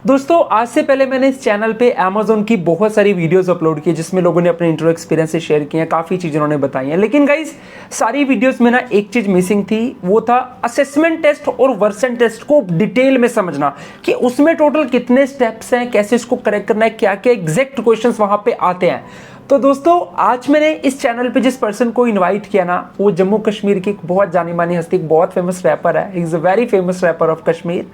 दोस्तों आज से पहले मैंने इस चैनल पे अमेज़न की बहुत सारी वीडियोस अपलोड की जिसमें लोगों ने अपने इंटरव्यू एक्सपीरियंसेस शेयर किए हैं, काफ़ी चीज़ें उन्होंने बताई हैं। लेकिन गाइस सारी वीडियोस में ना एक चीज़ मिसिंग थी, वो था असेसमेंट टेस्ट और वर्सन टेस्ट को डिटेल में समझना कि उसमें टोटल कितने स्टेप्स हैं, कैसे इसको करेक्ट करना है, क्या क्या एग्जैक्ट क्वेश्चंस वहाँ पे आते हैं। तो दोस्तों आज मैंने इस चैनल पे जिस पर्सन को इनवाइट किया ना, वो जम्मू कश्मीर की एक बहुत जानी मानी हस्ती, एक बहुत फेमस रैपर है। He is a very famous rapper of Kashmir.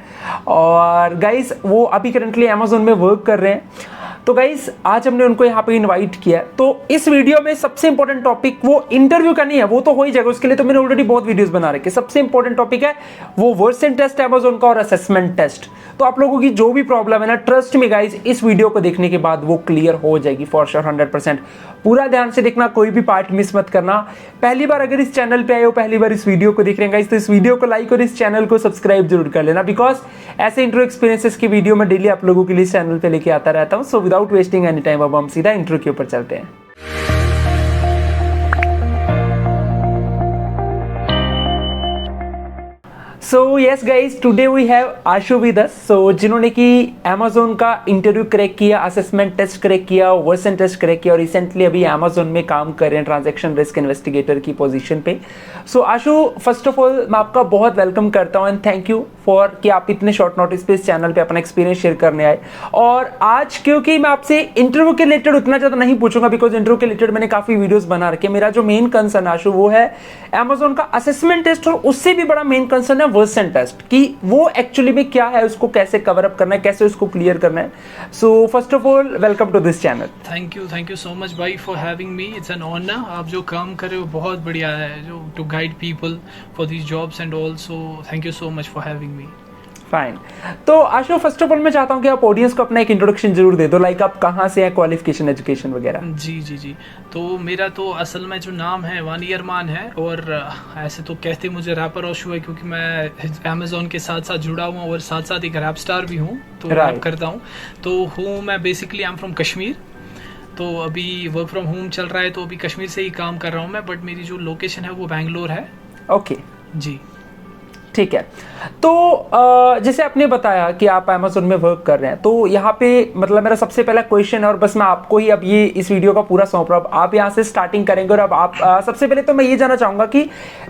और गाइस वो अभी करंटली अमेज़न में वर्क कर रहे हैं। तो गाइस आज हमने उनको यहाँ पे इनवाइट किया। तो इस वीडियो में सबसे इंपॉर्टेंट टॉपिक वो इंटरव्यू का नहीं है, वो तो हो ही जाएगा, उसके लिए तो मैंने ऑलरेडी बहुत वीडियोस बना रखे। सबसे इंपॉर्टेंट टॉपिक है वो वर्सन टेस्ट अमेज़न का और असेसमेंट टेस्ट। तो आप लोगों की जो भी प्रॉब्लम है ना, ट्रस्ट मी गाइस, इस वीडियो को देखने के बाद वो क्लियर हो जाएगी फॉर श्योर 100%। पूरा ध्यान से देखना, कोई भी पार्ट मिस मत करना। पहली बार अगर इस चैनल पे आए हो, पहली बार इस वीडियो को देख रहे हैं गाइस, तो इस वीडियो को लाइक और इस चैनल को सब्सक्राइब जरूर कर लेना, बिकॉज ऐसे इंटरव्यू एक्सपीरियंसेस की वीडियो मैं डेली आप लोगों के लिए इस चैनल पे लेके आता रहता हूँ। So without wasting any time अब हम सीधा इंटरव्यू के ऊपर चलते हैं। So yes guys, today we have Ashu with us. So जिन्होंने कि अमेज़न का इंटरव्यू क्रैक किया, असेसमेंट टेस्ट क्रैक किया, वर्सन टेस्ट क्रैक किया और रिसेंटली अभी अमेज़न में काम कर रहे हैं ट्रांजैक्शन रिस्क इन्वेस्टिगेटर की पोजीशन पे। सो आशु, फर्स्ट ऑफ ऑल मैं आपका बहुत वेलकम करता हूँ एंड थैंक यू फॉर कि आप इतने शॉर्ट नोटिस पे इस चैनल पे अपना एक्सपीरियंस शेयर करने आए। और आज क्योंकि मैं आपसे इंटरव्यू के रिलेटेड उतना ज़्यादा नहीं पूछूंगा, बिकॉज इंटरव्यू के रिलेटेड मैंने काफ़ी वीडियोज़ बना रखे। मेरा जो मेन कंसर्न आशु वो है अमेज़न का असेसमेंट टेस्ट, और उससे भी बड़ा मेन कंसर्न है वर्सन टेस्ट कि वो एक्चुअली में क्या है, उसको कैसे कवर अप करना है, कैसे उसको क्लियर करना है। So first of all welcome to this channel. Thank you so much भाई for having me. It's an honour. आप जो काम कर रहे हो बहुत बढ़िया है, जो to guide people for these jobs and also thank you so much for having me. Fine. तो आशु, फर्स्ट ऑफ ऑल मैं चाहता हूँ कि आप ऑडियंस को अपना एक इंट्रोडक्शन जरूर दे दो, लाइक आप कहाँ से हैं, क्वालिफिकेशन, एजुकेशन वगैरह। जी। तो मेरा तो असल में जो नाम है वानी अरमान है, और ऐसे तो कहते मुझे रैपर आशु है क्योंकि मैं अमेज़न के साथ साथ जुड़ा हुआ और साथ साथ एक रैप स्टार भी हूँ, तो रैप करता हूँ। तो हूँ मैं basically I am from Kashmir. तो अभी वर्क फ्रॉम होम चल रहा है, तो अभी कश्मीर से ही काम कर रहा हूँ मैं, बट मेरी जो लोकेशन है वो बैंगलोर है। ओके जी ठीक है। तो जैसे आपने बताया कि आप अमेज़न में वर्क कर रहे हैं, तो यहाँ पे मतलब मेरा सबसे पहला क्वेश्चन है, और बस मैं आपको ही अब ये इस वीडियो का पूरा सौंप रहा हूँ, आप यहाँ से स्टार्टिंग करेंगे। और अब आप सबसे पहले तो मैं ये जानना चाहूँगा कि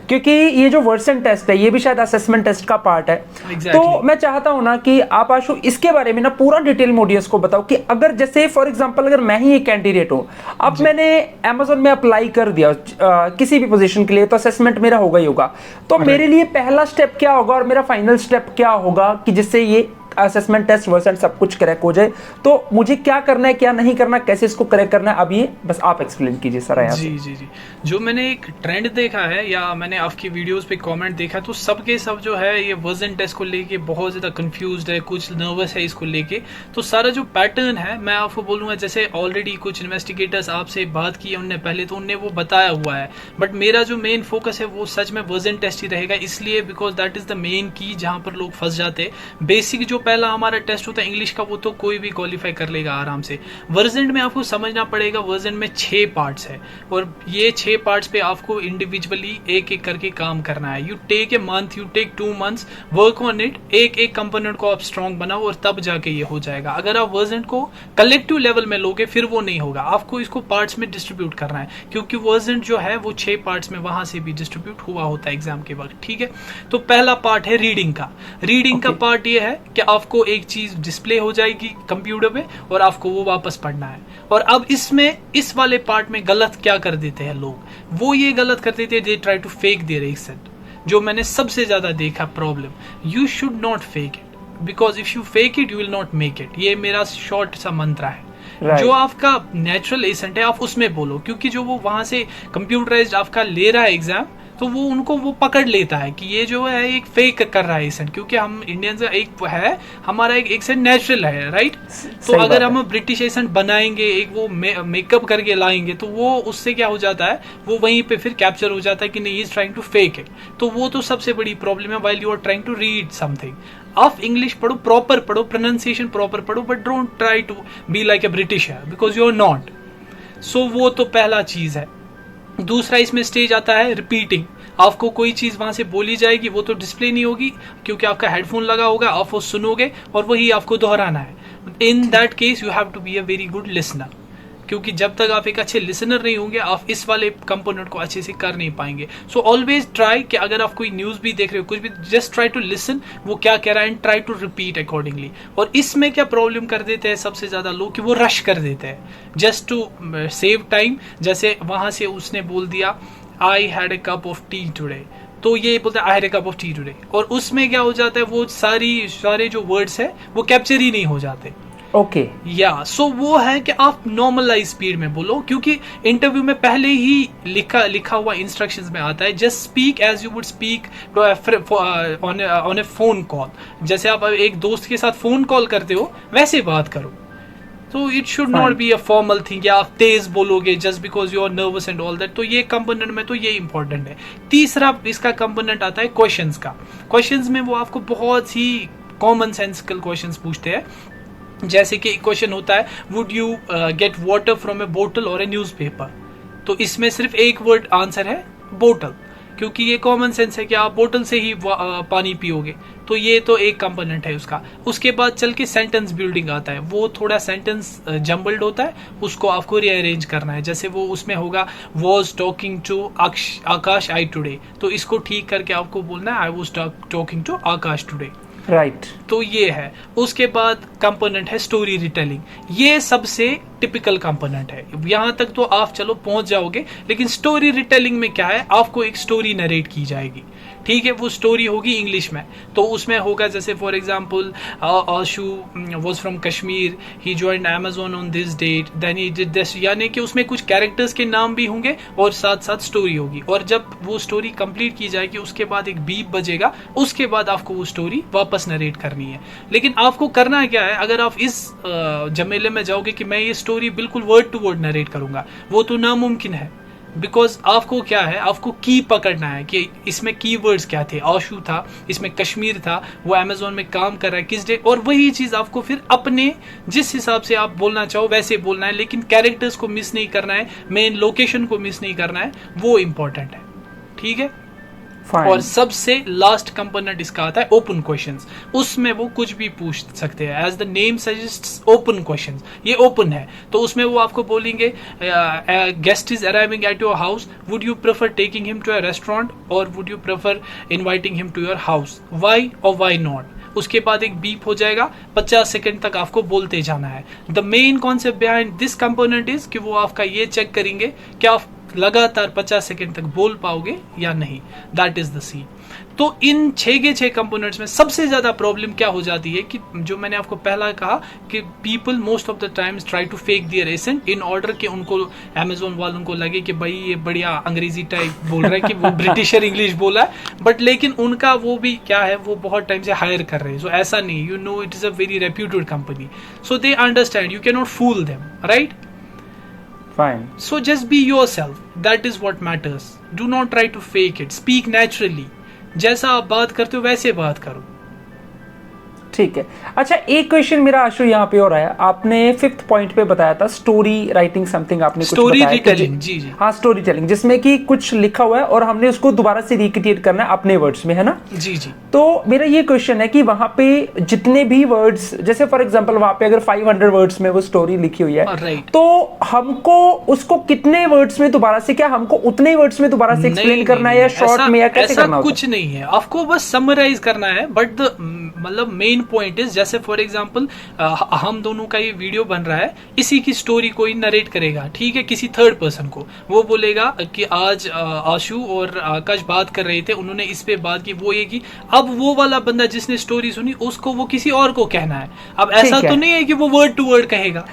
क्योंकि ये जो वर्सन टेस्ट है ये भी शायद असेसमेंट टेस्ट का पार्ट है, तो मैं चाहता हूँ ना कि आप आशु इसके बारे में ना पूरा डिटेल में ऑडियंस को बताओ कि अगर जैसे फॉर एग्जाम्पल अगर मैं ही एक कैंडिडेट हूँ, अब मैंने अमेज़न में अप्लाई कर दिया किसी भी पोजीशन के लिए, तो असेसमेंट मेरा होगा ही होगा, तो मेरे लिए पहला स्टेप क्या होगा और मेरा फाइनल स्टेप क्या होगा कि जिससे ये असेसमेंट टेस्ट वर्सन सब कुछ करेक्ट हो जाए? तो मुझे क्या करना है, क्या नहीं करना, कैसे इसको करेक्ट करना है, अब ये बस आप एक्सप्लेन कीजिए सर। जी। जो मैंने एक ट्रेंड देखा है या मैंने आपकी वीडियोस पे कमेंट देखा, तो सबके सब जो है ये वर्सन टेस्ट को लेके बहुत ज्यादा कंफ्यूज्ड है, कुछ नर्वस है इसको लेके। तो सारा जो पैटर्न है मैं आपको बोलूंगा, जैसे ऑलरेडी कुछ इन्वेस्टिगेटर्स आपसे बात की उनने पहले, तो उनने वो बताया हुआ है, बट मेरा जो मेन फोकस है वो सच में वर्सन टेस्ट ही रहेगा, इसलिए because that is the main की जहां पर लोग फंस जाते हैं। बेसिक जो पहला हमारा टेस्ट होता है इंग्लिश का, वो तो कोई भी क्वालिफाई कर लेगा आराम से। वर्जन में आपको समझना पड़ेगा, वर्जन में 6 पार्ट्स है, और ये 6 पार्ट्स पे आपको इंडिविजुअली एक एक करके काम करना है। You take a month, you take 2 months, work on it. एक एक कंपोनेंट को आप स्ट्रॉन्ग बनाओ और तब जाके ये हो जाएगा। अगर आप वर्जन को कलेक्टिव लेवल में लोगे फिर वो नहीं होगा, आपको इसको पार्ट्स में डिस्ट्रीब्यूट करना है, क्योंकि वर्जन जो है वो 6 पार्ट्स में वहां से भी डिस्ट्रीब्यूट हुआ होता है एग्जाम के वक्त। ठीक है, तो पहला पार्ट है रीडिंग का। रीडिंग का पार्ट ये है कि आपको एक चीज डिस्प्ले हो जाएगी कंप्यूटर पे और आपको वो वापस पढ़ना है। और अब इसमें इस वाले पार्ट में गलत क्या कर देते हैं लोग, वो ये गलत कर देते हैं, they try to fake their accent. जो मैंने सबसे ज्यादा देखा problem, you should not fake it, because if you fake it you will not make it. ये मेरा शॉर्ट सा मंत्र है। जो आपका नेचुरल एसेंट है आप उसमें बोलो, क्योंकि जो वो वहां से कंप्यूटराइज्ड आपका ले रहा है एग्जाम, तो वो उनको वो पकड़ लेता है कि ये जो है एक फेक कर रहा है एसेंट, क्योंकि हम इंडियंस का एक है, हमारा एक एसेंट नेचुरल है, राइट। तो अगर हम ब्रिटिश एसेंट बनाएंगे, एक वो मेकअप करके लाएंगे, तो वो उससे क्या हो जाता है, वो वहीं पे फिर कैप्चर हो जाता है कि नहीं, he is trying to fake it. तो वो तो सबसे बड़ी प्रॉब्लम है while you are trying to read something. आप इंग्लिश पढ़ो, प्रॉपर पढ़ो, प्रोनाउंसिएशन प्रॉपर पढ़ो, but don't try to be like a British because you are not. So वो तो पहला चीज है। दूसरा इसमें स्टेज आता है रिपीटिंग। आपको कोई चीज वहां से बोली जाएगी वो तो डिस्प्ले नहीं होगी, क्योंकि आपका हेडफोन लगा होगा, आप वो सुनोगे और वही आपको दोहराना है। In that case you have to be a very good listener, क्योंकि जब तक आप एक अच्छे लिसनर नहीं होंगे आप इस वाले कंपोनेंट को अच्छे से कर नहीं पाएंगे। सो ऑलवेज ट्राई कि अगर आप कोई न्यूज भी देख रहे हो, कुछ भी, जस्ट ट्राई टू लिसन वो क्या कह रहा है and try to repeat accordingly. और इसमें क्या प्रॉब्लम कर देते हैं सबसे ज्यादा लोग कि वो रश कर देते हैं जस्ट टू सेव टाइम। जैसे वहां से उसने बोल दिया I had a cup of T today, तो ये बोलता है I had a cup of T today, और उसमें क्या हो जाता है वो सारे जो वर्ड्स है वो कैप्चर ही नहीं हो जाते। ओके या सो वो है कि आप नॉर्मलाइज स्पीड में बोलो, क्योंकि इंटरव्यू में पहले ही लिखा हुआ इंस्ट्रक्शंस में आता है just speak as you would speak on a phone call. जैसे आप एक दोस्त के साथ फोन कॉल करते हो वैसे बात करो। तो it should not be a formal thing या आप तेज बोलोगे just because you are nervous and all that. तो ये कंपोनेंट में तो ये इंपॉर्टेंट है। तीसरा इसका कंपोनेंट आता है क्वेश्चंस का। क्वेश्चंस में वो आपको बहुत ही कॉमन सेंसिकल क्वेश्चंस पूछते हैं। जैसे कि क्वेश्चन होता है would you get water from a बोतल और ए न्यूज़पेपर, तो इसमें सिर्फ एक वर्ड आंसर है बोतल, क्योंकि ये कॉमन सेंस है कि आप बोतल से ही पानी पियोगे। तो ये तो एक कंपोनेंट है उसका। उसके बाद चल के सेंटेंस बिल्डिंग आता है, वो थोड़ा सेंटेंस जम्बल्ड होता है, उसको आपको रीअरेंज करना है। जैसे वो उसमें होगा was talking to Akash I today, तो इसको ठीक करके आपको बोलना है I was talking to Akash today. Right तो ये है। उसके बाद कंपोनेंट है स्टोरी रिटेलिंग। ये सबसे टिपिकल कंपोनेंट है, यहां तक तो आप चलो पहुंच जाओगे। लेकिन स्टोरी रिटेलिंग में क्या है, आपको एक स्टोरी नरेट की जाएगी, ठीक है। वो स्टोरी होगी इंग्लिश में, तो उसमें होगा जैसे for example Ashu was from Kashmir, he joined Amazon on this date, then he did this, यानी कि उसमें कुछ कैरेक्टर्स के नाम भी होंगे और साथ साथ स्टोरी होगी। और जब वो स्टोरी कंप्लीट की जाएगी उसके बाद एक बीप बजेगा, उसके बाद आपको वो स्टोरी वापस नरेट करनी है। लेकिन आपको करना क्या है, अगर आप इस जमेले में जाओगे कि मैं ये स्टोरी बिल्कुल वर्ड टू वर्ड नरेट करूंगा, वो तो नामुमकिन है। बिकॉज आपको क्या है, आपको की पकड़ना है कि इसमें कीवर्ड्स क्या थे। आशु था, इसमें कश्मीर था, वो अमेज़न में काम कर रहा है किस डे, और वही चीज आपको फिर अपने जिस हिसाब से आप बोलना चाहो वैसे बोलना है। लेकिन कैरेक्टर्स को मिस नहीं करना है, मेन लोकेशन को मिस नहीं करना है, वो इंपॉर्टेंट है, ठीक है। Fine. और सबसे लास्ट कंपोनेंट इसका आता है ओपन क्वेश्चंस। उसमें वो कुछ भी पूछ सकते हैं, as the name suggests open questions, ये ओपन है। तो उसमें वो आपको बोलेंगे guest is arriving at your house, would you prefer taking him to a restaurant और would you prefer inviting him to your house, why और व्हाई नॉट। उसके बाद एक बीप हो जाएगा, 50 सेकंड तक आपको बोलते जाना है। The main concept behind this component is कि वो आपका ये चेक करेंगे कि आप लगातार 50 सेकंड तक बोल पाओगे या नहीं, दैट इज द सी। तो इन 6 के 6 कंपोनेंट्स में सबसे ज्यादा प्रॉब्लम क्या हो जाती है कि जो मैंने आपको पहला कहा कि people most of the times try to fake their accent in order कि उनको अमेज़न वालों को लगे कि भाई ये बढ़िया अंग्रेजी टाइप बोल रहा है, कि वो ब्रिटिशर इंग्लिश बोला है, बट लेकिन उनका वो भी क्या है, वो बहुत टाइम से हायर कर रहे हैं। सो ऐसा नहीं, you know it is a very reputed company, so they understand, you can not fool them, right. Fine. So just be yourself. That is what matters. Do not try to fake it. Speak naturally. जैसा आप बात करते हो वैसे बात करो। ठीक है। अच्छा, एक क्वेश्चन मेरा आशु यहाँ पे और आया, आपने 5th पॉइंट पे बताया था स्टोरी राइटिंग समथिंग, आपने कुछ स्टोरी बताया रिटेलिंग, जी जी हाँ स्टोरी टेलिंग, जिसमें कि कुछ लिखा हुआ है और हमने उसको दोबारा से रिक्रिएट करना है अपने वर्ड्स में, है ना। जी जी। तो मेरा ये क्वेश्चन है कि वहां पे जितने भी वर्ड्स, जैसे फॉर एग्जांपल वहां पे अगर 500 वर्ड्स में वो स्टोरी लिखी हुई है, राइट, तो हमको उसको कितने वर्ड्स में दोबारा से, क्या हमको उतने वर्ड्स में दोबारा से एक्सप्लेन करना है या शॉर्ट में, या कैसे करना होता है? कुछ नहीं है, आपको बस समराइज करना है। बट द मतलब मेन पॉइंट इज, जैसे फॉर एग्जांपल हम दोनों का ये वीडियो बन रहा है, इसी की स्टोरी कोई नरेट करेगा, ठीक है, किसी थर्ड पर्सन को। वो बोलेगा कि आज आशु और आकाश बात कर रहे थे, उन्होंने इस पे बात की, वो ये की। अब वो वाला बंदा जिसने स्टोरी सुनी उसको वो किसी और को कहना है। अब ऐसा तो नहीं है कि वो वर्ड टू वर्ड कहेगा,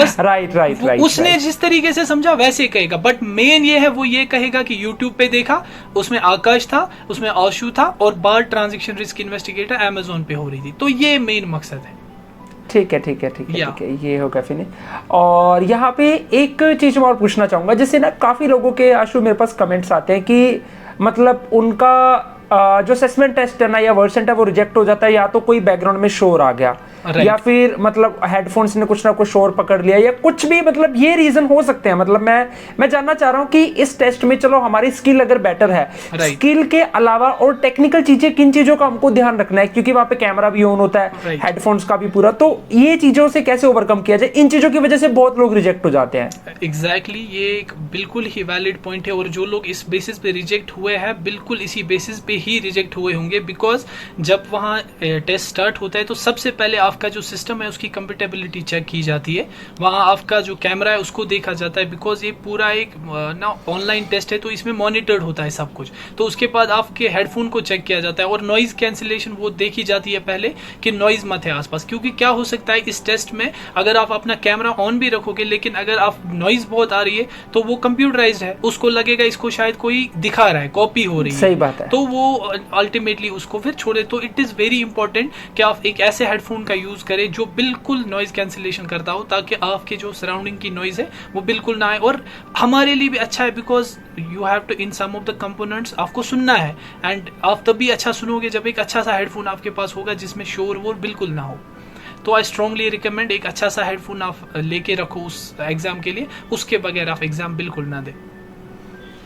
बस राइट राइट राइट, उसने जिस तरीके से समझा वैसे कहेगा। बट मेन ये है, वो ये कहेगा कि यूट्यूब पे देखा, उसमें आकाश था, उसमें आशु था, और बार ट्रांजैक्शन रिस्क इन्वेस्टिगेटर अमेज़न पे हो रही थी। तो ये मेन मकसद है। ठीक है ठीक है ठीक है ठीक है, ये होगा फिनिश। और यहाँ पे एक चीज मैं और पूछना चाहूंगा, जैसे ना काफी लोगों के आशु मेरे पास कमेंट्स आते हैं कि मतलब उनका जो असेसमेंट टेस्ट है ना या वर्ड सेंट है वो रिजेक्ट हो जाता है, या तो कोई बैकग्राउंड में शोर आ गया, Right. या फिर मतलब हेडफोन्स ने कुछ ना कुछ शोर पकड़ लिया या कुछ भी, मतलब ये रीजन हो सकते हैं। मतलब मैं जानना चाह रहा हूँ कि इस टेस्ट में चलो हमारी स्किल अगर बेटर है, Right. स्किल के अलावा और टेक्निकल चीजें, किन चीजों का हमको ध्यान रखना है, क्योंकि वहां पे कैमरा भी ऑन होता है, Right. हेडफोन्स का भी पूरा, तो ये चीजों से कैसे ओवरकम किया जाए? इन चीजों की वजह से बहुत लोग रिजेक्ट हो जाते हैं। एग्जैक्टली ये एक बिल्कुल ही वैलिड पॉइंट है, और जो लोग इस बेसिस पे रिजेक्ट हुए हैं बिल्कुल इसी बेसिस पे ही रिजेक्ट हुए होंगे। बिकॉज जब वहाँ टेस्ट स्टार्ट होता है तो सबसे पहले आपका जो सिस्टम है उसकी कंपेटेबिलिटी चेक की जाती है, वहाँ आपका जो कैमरा है उसको देखा जाता है। बिकॉज ये पूरा एक ना ऑनलाइन टेस्ट है तो इसमें मॉनिटर्ड होता है सब कुछ। तो उसके बाद आपके हेडफोन को चेक किया जाता है और नॉइज कैंसिलेशन वो देखी जाती है पहले कि नॉइज मत है आसपास। क्योंकि क्या हो सकता है इस टेस्ट में अगर आप अपना कैमरा ऑन भी रखोगे लेकिन अगर आप नॉइज बहुत आ रही है तो वो कंप्यूटराइज्ड है, उसको लगेगा इसको शायद कोई दिखा रहा है, कॉपी हो रही है। सही बात है। तो वो अल्टीमेटली उसको फिर छोड़े। तो इट इज वेरी इंपॉर्टेंट कि आप एक ऐसे हेडफोन का यूज करें जो बिल्कुल नॉइज कैंसिलेशन करता हो, ताकि आपके जो सराउंडिंग की नॉइज है वो बिल्कुल ना आए। और हमारे लिए भी अच्छा है because you have to in some of the components आपको सुनना है, एंड आप तभी अच्छा सुनोगे जब एक अच्छा सा हेडफोन आपके पास होगा जिसमें शोर वोर बिल्कुल ना हो। तो आई स्ट्रांगली रिकमेंड एक अच्छा सा हेडफोन आप लेके रखो उस एग्जाम के लिए, उसके बगैर आप एग्जाम बिल्कुल ना दे।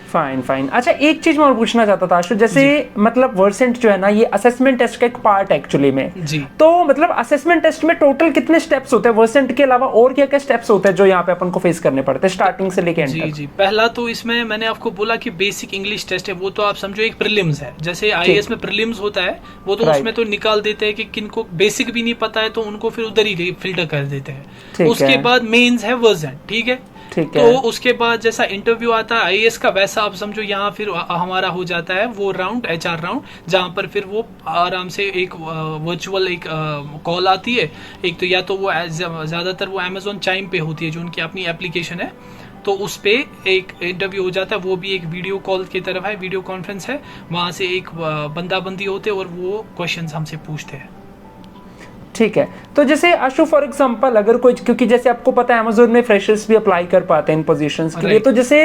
Fine fine. अच्छा, एक चीज मैं और पूछना चाहता था आशु, जैसे मतलब वर्सेंट जो है ना, ये असेसमेंट टेस्ट का एक पार्ट है एक्चुअली में जी। तो मतलब असेसमेंट टेस्ट में टोटल कितने स्टेप्स होते हैं वर्सेंट के अलावा, और क्या क्या स्टेप्स होते हैं जो यहाँ पे अपन को फेस करने पड़ते हैं स्टार्टिंग से लेके एंड जी तक? जी, पहला तो इसमें मैंने आपको बोला कि बेसिक इंग्लिश टेस्ट है, वो तो आप समझो एक प्रीलिम्स है। जैसे आईएएस में प्रीलिम्स होता है वो तो Right. उसमें तो निकाल देते हैं कि किनको बेसिक भी नहीं पता है तो उनको फिर उधर ही फिल्टर कर देते हैं। ठीक उसके है। बाद मेंस है वर्जन, ठीक है। ठीक तो है। उसके बाद जैसा इंटरव्यू आता है आईएएस का, वैसा आप समझो यहाँ फिर हमारा हो जाता है वो राउंड, एचआर राउंड, जहाँ पर फिर वो आराम से एक वर्चुअल एक कॉल आती है। एक तो या तो वो ज्यादातर वो अमेजोन चाइम पे होती है जो उनकी अपनी एप्लीकेशन है, तो उस पे एक इंटरव्यू हो जाता है। वो भी एक वीडियो कॉल की तरफ है, वीडियो कॉन्फ्रेंस है। वहां से एक बंदा बंदी होते और वो क्वेश्चंस हमसे पूछते हैं। ठीक है। तो जैसे आशु फॉर एग्जांपल अगर कोई, क्योंकि जैसे आपको पता है अमेजोन में फ्रेशर्स भी अप्लाई कर पाते हैं इन पोजीशंस के लिए, तो जैसे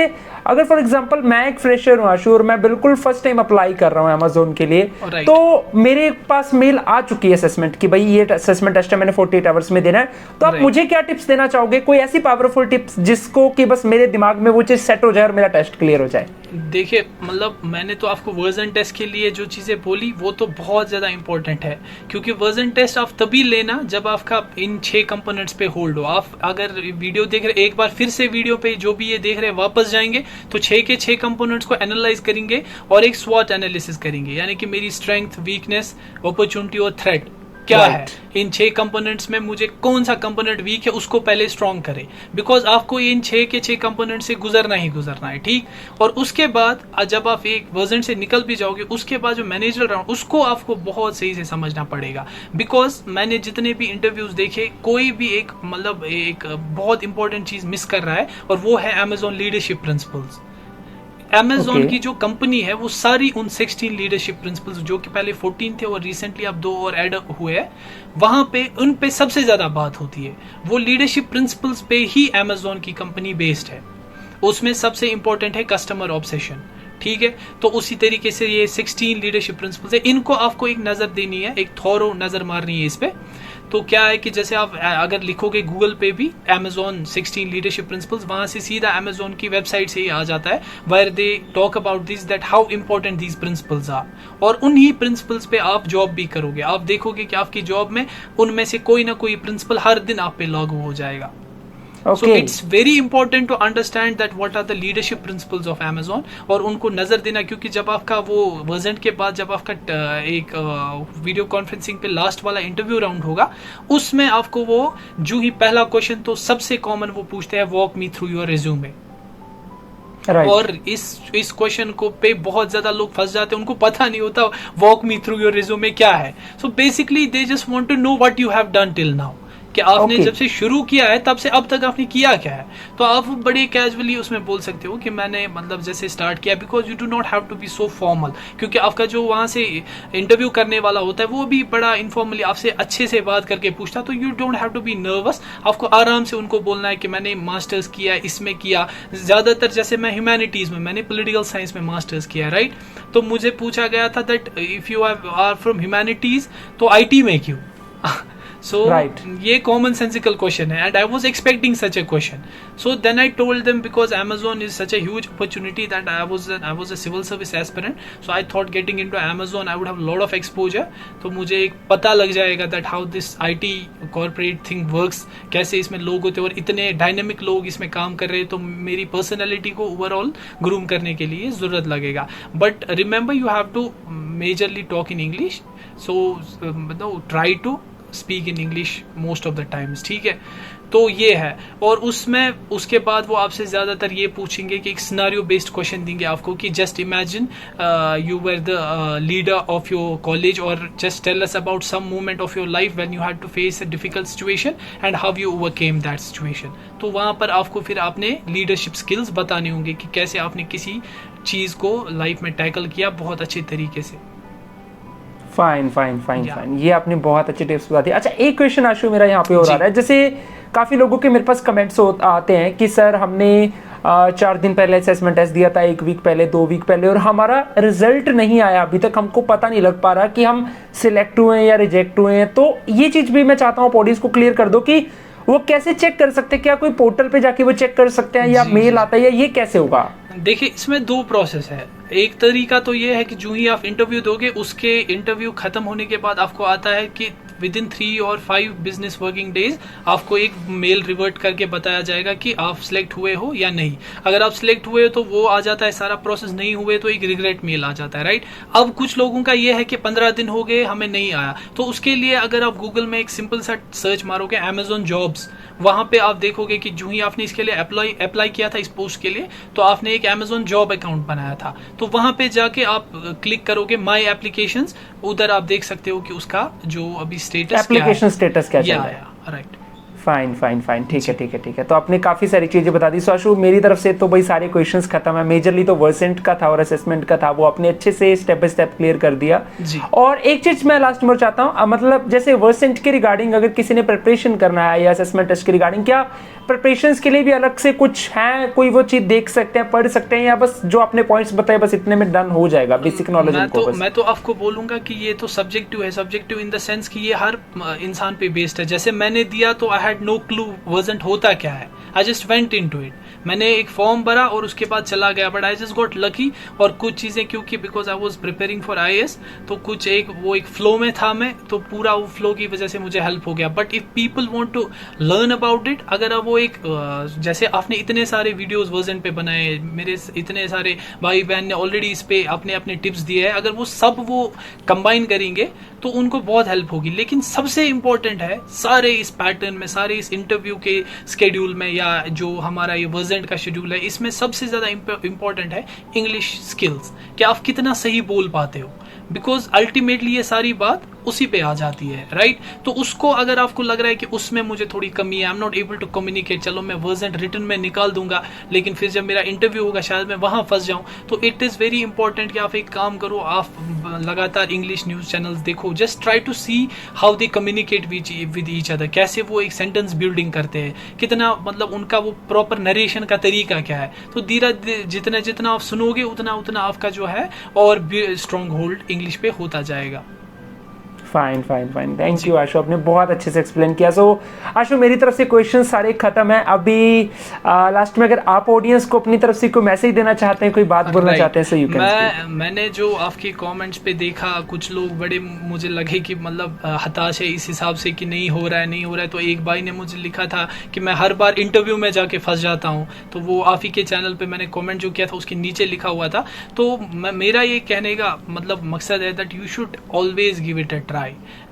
अगर फॉर एग्जांपल मैं एक फ्रेशर हूँ आशु और मैं बिल्कुल फर्स्ट टाइम अप्लाई कर रहा हूँ अमेजोन के लिए, तो मेरे पास मेल आ चुकी है असेसमेंट की भाई ये असेसमेंट टेस्ट है, मैंने 48 आवर्स में देना है, तो आप मुझे क्या टिप्स देना चाहोगे? कोई ऐसी पावरफुल टिप्स जिसको कि बस मेरे दिमाग में वो चीज सेट हो जाए और मेरा टेस्ट क्लियर हो जाए? देखिए, मतलब मैंने तो आपको वर्जन टेस्ट के लिए जो चीज़ें बोली वो तो बहुत ज़्यादा इंपॉर्टेंट है, क्योंकि वर्जन टेस्ट आप तभी लेना जब आपका इन 6 कंपोनेंट्स पे होल्ड हो। आप अगर वीडियो देख रहे, एक बार फिर से वीडियो पे जो भी ये देख रहे वापस जाएंगे तो 6 के 6 कंपोनेंट्स को एनालाइज करेंगे और एक स्वॉट एनालिसिस करेंगे, यानी कि मेरी स्ट्रेंथ, वीकनेस, अपॉर्चुनिटी और थ्रेट क्या है, इन 6 कंपोनेंट्स में मुझे कौन सा कंपोनेंट वीक है उसको पहले स्ट्रॉन्ग करें। बिकॉज आपको इन 6 के 6 कंपोनेंट से गुजरना ही गुजरना है, ठीक। और उसके बाद जब आप एक वर्जन से निकल भी जाओगे, उसके बाद जो मैनेजर राउंड उसको आपको बहुत सही से समझना पड़ेगा। बिकॉज मैंने जितने भी इंटरव्यूज देखे, कोई भी एक मतलब एक बहुत इंपॉर्टेंट चीज मिस कर रहा है और वो है अमेजोन लीडरशिप प्रिंसिपल्स। अमेजोन की जो कंपनी है वो सारी उन 16 लीडरशिप प्रिंसिपल्स, जो कि पहले 14 थे और रिसेंटली अब 2 और ऐड हुए हैं, वहां पे उन पे सबसे ज्यादा बात होती है। वो लीडरशिप प्रिंसिपल्स पे ही अमेजोन की कंपनी बेस्ड है। उसमें सबसे इंपॉर्टेंट है कस्टमर ऑब्सेशन, ठीक है। तो उसी तरीके से ये 16 लीडरशिप प्रिंसिपल्स है, इनको आपको एक नजर देनी है, एक थॉरो नजर मारनी है इस पे। तो क्या है कि जैसे आप अगर लिखोगे गूगल पे भी अमेजोन 16 लीडरशिप प्रिंसिपल्स, वहां से सीधा अमेजोन की वेबसाइट से ही आ जाता है, where they talk about this, that how important these principles are. और उन्हीं प्रिंसिपल्स पे आप जॉब भी करोगे। आप देखोगे कि आपकी जॉब में उनमें से कोई ना कोई प्रिंसिपल हर दिन आप पे लागू हो जाएगा। So it's very important to understand that what are the leadership principles of Amazon और उनको नजर देना, क्योंकि जब आपका वो वर्जन के बाद जब आपका एक वीडियो कॉन्फ्रेंसिंग पे लास्ट वाला इंटरव्यू राउंड होगा, उसमें आपको वो जो ही पहला क्वेश्चन तो सबसे कॉमन वो पूछते हैं, walk me through your resume. और इस क्वेश्चन को पे बहुत ज्यादा लोग फंस जाते हैं, उनको पता नहीं होता walk me through your resume क्या है। So basically they just want to know what you have done till now, कि आपने जब से शुरू किया है तब से अब तक आपने किया क्या है। तो आप बड़े कैजुअली उसमें बोल सकते हो कि मैंने मतलब जैसे स्टार्ट किया, because you do not have to be so formal, क्योंकि आपका जो वहां से इंटरव्यू करने वाला होता है वो भी बड़ा इनफॉर्मली आपसे अच्छे से बात करके पूछता है। तो you don't have to be nervous, आपको आराम से उनको बोलना है कि मैंने मास्टर्स किया, इसमें किया। ज्यादातर जैसे मैं ह्यूमैनिटीज में, मैंने पॉलिटिकल साइंस में मास्टर्स किया, राइट। तो मुझे पूछा गया था that if you are from humanities तो आईटी में क्यों So Right. ये common sensical question है, and I was expecting such a question. So then I told them, because Amazon is such a huge opportunity, that I was a civil service aspirant, so I thought getting into Amazon I would have a lot of exposure. तो मुझे एक पता लग जाएगा that how this IT corporate thing works, कैसे इसमें लोग होते हैं और इतने डायनेमिक लोग इसमें काम कर रहे हैं, तो मेरी पर्सनैलिटी को ओवरऑल ग्रूम करने के लिए ज़रूरत लगेगा. But remember you have to majorly talk in English, so try to speak in English most of the times. ठीक है, तो ये है. और उसमें उसके बाद वो आपसे ज़्यादातर ये पूछेंगे कि एक सिनारियो बेस्ड क्वेश्चन देंगे आपको कि just imagine you were the leader of your college, और just tell us about some moment of your life when you had to face a difficult situation and how you overcame that situation. तो वहाँ पर आपको फिर आपने leadership skills बताने होंगे कि कैसे आपने किसी चीज़ को लाइफ में टैकल किया बहुत अच्छे तरीके से. Fine fine fine Yeah. Fine, ये आपने बहुत अच्छे टिप्स बता दिए. अच्छा, एक क्वेश्चन आशु मेरा यहाँ पे और जी. आ रहा है. जैसे काफ़ी लोगों के मेरे पास कमेंट्स आते हैं कि सर हमने 4 दिन पहले असेसमेंट टेस्ट दिया था, 1 वीक पहले, 2 वीक पहले, और हमारा रिजल्ट नहीं आया अभी तक, हमको पता नहीं लग पा रहा कि हम सिलेक्ट हुए हैं या रिजेक्ट हुए हैं. तो ये चीज़ भी मैं चाहता हूँ ऑडियंस को क्लियर कर दो कि वो कैसे चेक कर सकते हैं. क्या कोई पोर्टल पे जाके वो चेक कर सकते हैं या जी, मेल जी. आता है, या ये कैसे होगा? देखिए, इसमें 2 प्रोसेस है. एक तरीका तो ये है कि जो ही आप इंटरव्यू दोगे उसके इंटरव्यू खत्म होने के बाद आपको आता है कि विद इन 3 और 5 बिजनेस वर्किंग डेज आपको एक मेल रिवर्ट करके बताया जाएगा कि आप सिलेक्ट हुए हो या नहीं. अगर आप सिलेक्ट हुए हो तो वो आ जाता है सारा प्रोसेस, नहीं हुए तो एक रिग्रेट मेल आ जाता है. राइट. अब कुछ लोगों का ये है कि 15 दिन हो गए हमें नहीं आया, तो उसके लिए अगर आप गूगल में एक सिंपल सा सर्च मारोगे अमेजोन जॉब्स, वहां पे आप देखोगे कि जो ही आपने इसके लिए अप्लाई किया था इस पोस्ट के लिए, तो आपने एक अमेजोन जॉब अकाउंट बनाया था, तो वहां पे जाके आप क्लिक करोगे माई एप्लीकेशंस, उधर आप देख सकते हो कि उसका जो अभी स्टेटस एप्लीकेशन स्टेटस क्या चल रहा है. राइट. फाइन फाइन फाइन, ठीक है ठीक है ठीक है. तो आपने काफ़ी सारी चीज़ें बता दी. सो आशु, मेरी तरफ से तो भाई सारे क्वेश्चंस खत्म है. मेजरली तो वर्सेंट का था और असेसमेंट का था, वो आपने अच्छे से स्टेप बाय स्टेप क्लियर कर दिया. जी. और एक चीज़ मैं लास्ट में चाहता हूँ, मतलब जैसे वर्सेंट के रिगार्डिंग अगर किसी ने प्रिपरेशन करना है या असेसमेंट टेस्ट के रिगार्डिंग, क्या प्रिपरेशंस के लिए भी अलग से कुछ है, कोई वो चीज़ देख सकते हैं, पढ़ सकते हैं, या बस जो आपने पॉइंट्स बताए बस इतने में डन हो जाएगा बेसिक नॉलेज उनको? मैं तो आपको बोलूंगा कि ये तो सब्जेक्टिव है, सब्जेक्टिव इन द सेंस कि ये हर इंसान पे बेस्ड है. जैसे मैंने दिया तो आई हैड नो क्लू वर्जेंट होता क्या है. I just went into it. मैंने एक फॉर्म भरा और उसके बाद चला गया, but I just got lucky. और कुछ चीज़ें क्योंकि because I was preparing for IAS, तो कुछ एक फ्लो में था मैं, तो पूरा वो फ्लो की वजह से मुझे हेल्प हो गया. But if people want to learn about it, अगर वो एक जैसे आपने इतने सारे वीडियोस वर्जन पे बनाए, मेरे इतने सारे भाई बहन ने ऑलरेडी इस पे अपने अपने टिप्स दिए हैं, अगर वो कंबाइन करेंगे तो उनको बहुत हेल्प होगी. लेकिन सबसे इंपॉर्टेंट है सारे इस पैटर्न में, सारे इस इंटरव्यू के स्केड्यूल में, या जो हमारा ये वर्जेंट का शेड्यूल है, इसमें सबसे ज़्यादा इंपॉर्टेंट है इंग्लिश स्किल्स, कि आप कितना सही बोल पाते हो. बिकॉज अल्टीमेटली ये सारी बात उसी पे आ जाती है. राइट. तो उसको अगर आपको लग रहा है कि उसमें मुझे थोड़ी कमी है, I am not able to communicate, चलो मैं वर्जेंट रिटर्न में निकाल दूंगा, लेकिन फिर जब मेरा इंटरव्यू होगा शायद मैं वहां फंस जाऊं, तो इट इज़ वेरी इंपॉर्टेंट कि आप एक काम करो, आप लगातार इंग्लिश न्यूज़ चैनल्स देखो. Just try to see how they communicate with each other, कैसे वो एक सेंटेंस बिल्डिंग करते हैं, कितना मतलब उनका वो प्रॉपर नरेशन का तरीका क्या है. तो धीरे जितना जितना आप सुनोगे उतना उतना आपका जो है और स्ट्रॉन्ग होल्ड इंग्लिश पे होता जाएगा. Fine fine fine, thank you Ashu, आपने बहुत अच्छे से एक्सप्लेन किया. सो आशु, मेरी तरफ से क्वेश्चन सारे खत्म है. अभी लास्ट में अगर आप ऑडियंस को अपनी तरफ से कोई मैसेज देना चाहते हैं, कोई बात बोलना चाहते हैं, सो यू कैन. मैंने जो आपके कमेंट्स पे देखा, कुछ लोग बड़े मुझे लगे कि मतलब हताश है इस हिसाब से कि नहीं हो रहा है. तो एक भाई ने मुझे लिखा था कि मैं हर बार इंटरव्यू में जाके फंस जाता हूँ, तो वो आप ही के चैनल पे मैंने कमेंट जो किया था उसके नीचे लिखा हुआ था. तो मेरा ये कहने का मतलब मकसद है that you should always give it a try.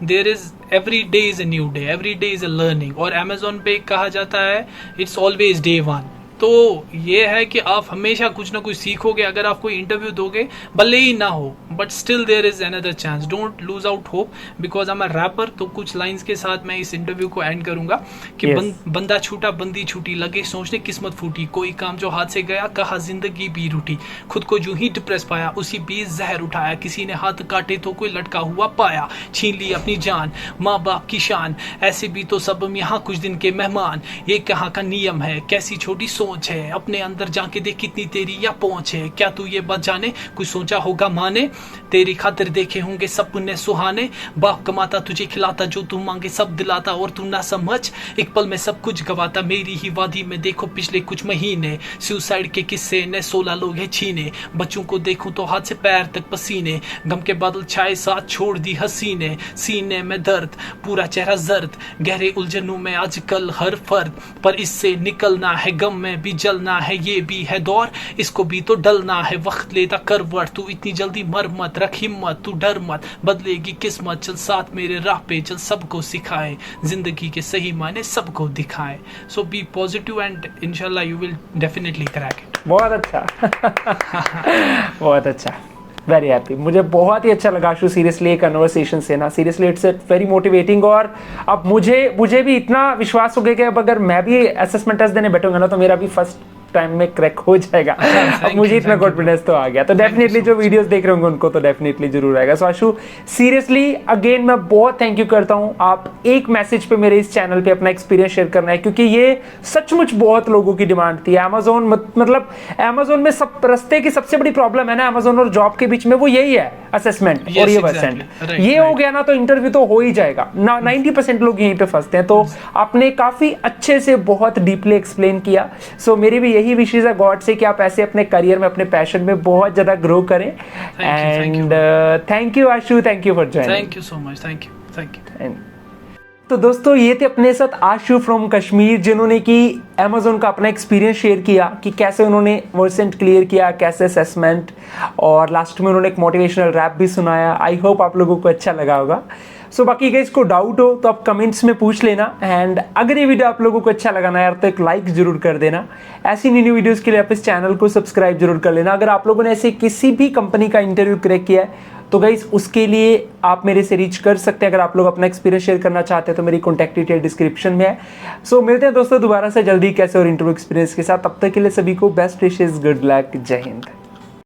There is every day is a new day, every day is a learning. और Amazon पे कहा जाता है it's always day one. तो ये है कि आप हमेशा कुछ ना कुछ सीखोगे. अगर आप कोई इंटरव्यू दोगे, भले ही ना हो, but still there is another chance. Don't lose out hope, because I am a rapper. तो कुछ लाइंस के साथ मैं इस इंटरव्यू को एंड करूंगा कि बंदा छूटा बंदी छूटी, लगे सोचने किस्मत फूटी, कोई काम जो हाथ से गया कहा जिंदगी भी रूठी, खुद को जो ही डिप्रेस पाया उसी बीच जहर उठाया, किसी ने हाथ काटे तो कोई लटका हुआ पाया, छीन ली अपनी जान माँ बाप की शान, ऐसे भी तो सब यहाँ कुछ दिन के मेहमान, ये कहाँ का नियम है कैसी छोटी सोच सोच है, अपने अंदर जाके देख कितनी तेरी या पहुंच है, क्या तू ये बात जाने कुछ सोचा होगा माने, तेरी खातिर देखे होंगे सपने सुहाने, बाप कमाता तुझे खिलाता जो तू मांगे सब दिलाता, और तू ना समझ एक पल में सब कुछ गवाता, मेरी ही वादी में देखो पिछले कुछ महीने, सुसाइड के किस्से ने 16 लोग है छीने, बच्चों को देखूं तो हाथ से पैर तक पसीने, गम के बादल छाए साथ छोड़ दी हसीने, सीने में दर्द पूरा चेहरा जर्द, गहरे उलझनों में आजकल हर फर्द, पर इससे निकलना है, गम में भी जलना है, ये भी है दौर इसको भी तो डलना है, वक्त लेता करवट तू इतनी जल्दी मर मत, रख हिम्मत तू डर मत, बदलेगी किस्मत चल साथ मेरे राह पे चल, सबको सिखाए जिंदगी के सही मायने सबको दिखाए, सो बी पॉजिटिव एंड इंशाल्लाह you will definitely crack it. बहुत अच्छा बहुत अच्छा, वेरी हैप्पी, मुझे बहुत ही अच्छा लगा आशु सीरियसली ये कन्वर्सेशन से ना, सीरियसली इट्स वेरी मोटिवेटिंग, और अब मुझे भी इतना विश्वास हो गया कि अब अगर मैं भी असेसमेंट टेस्ट देने बैठूंगा ना तो मेरा भी फर्स्ट टाइम में क्रैक हो जाएगा। अब मुझे इतना कॉन्फिडेंस तो आ गया, तो डेफिनेटली जो वीडियोस देख रहे होंगे उनको तो डेफिनेटली जरूर आएगा। सो आशु सीरियसली अगेन मैं बहुत थैंक यू करता हूँ, आप एक मैसेज पे मेरे इस चैनल पे अपना एक्सपीरियंस शेयर करना है, क्योंकि ये सचमुच बहुत लोगों की डिमांड थी। अमेजोन मतलब अमेजोन में सब रास्ते की सबसे बड़ी प्रॉब्लम है ना अमेजोन और जॉब के बीच में, वो यही है असेसमेंट और ये परसेंट, ये हो गया ना तो इंटरव्यू तो हो ही जाएगा ना। 90% लोग यहीं पे फंसते हैं, तो आपने काफी अच्छे से बहुत डीपली एक्सप्लेन किया। सो मेरी भी यही विशेष है गॉड से कि आप ऐसे अपने करियर में अपने पैशन में बहुत ज्यादा ग्रो करें। And thank you Ashu, thank you for joining. Thank you so much, thank you. तो दोस्तों ये थे अपने साथ आशु फ्रॉम कश्मीर, जिन्होंने कि अमेजोन का अपना एक्सपीरियंस शेयर किया कि कैसे उन्होंने वर्सेंट क्लियर किया, कैसे असेसमेंट, और लास्ट में उन्होंने एक मोटिवेशनल रैप भी सुनाया। आई होप आप लोगों को अच्छा लगा होगा। सो बाकी गाइस को डाउट हो तो आप कमेंट्स में पूछ लेना, एंड अगर ये वीडियो आप लोगों को अच्छा लगा ना यार तो एक लाइक जरूर कर देना। ऐसी न्यू वीडियोस के लिए आप इस चैनल को सब्सक्राइब जरूर कर लेना। अगर आप लोगों ने ऐसे किसी भी कंपनी का इंटरव्यू क्रैक किया है तो गाइस उसके लिए आप मेरे से रीच कर सकते हैं। अगर आप लोग अपना एक्सपीरियंस शेयर करना चाहते हैं तो मेरी कॉन्टैक्ट डिटेल डिस्क्रिप्शन में है। सो मिलते हैं दोस्तों दोबारा से जल्दी कैसे और इंटरव्यू एक्सपीरियंस के साथ। तब तक के लिए सभी को बेस्ट विशेस, गुड लक, जय हिंद।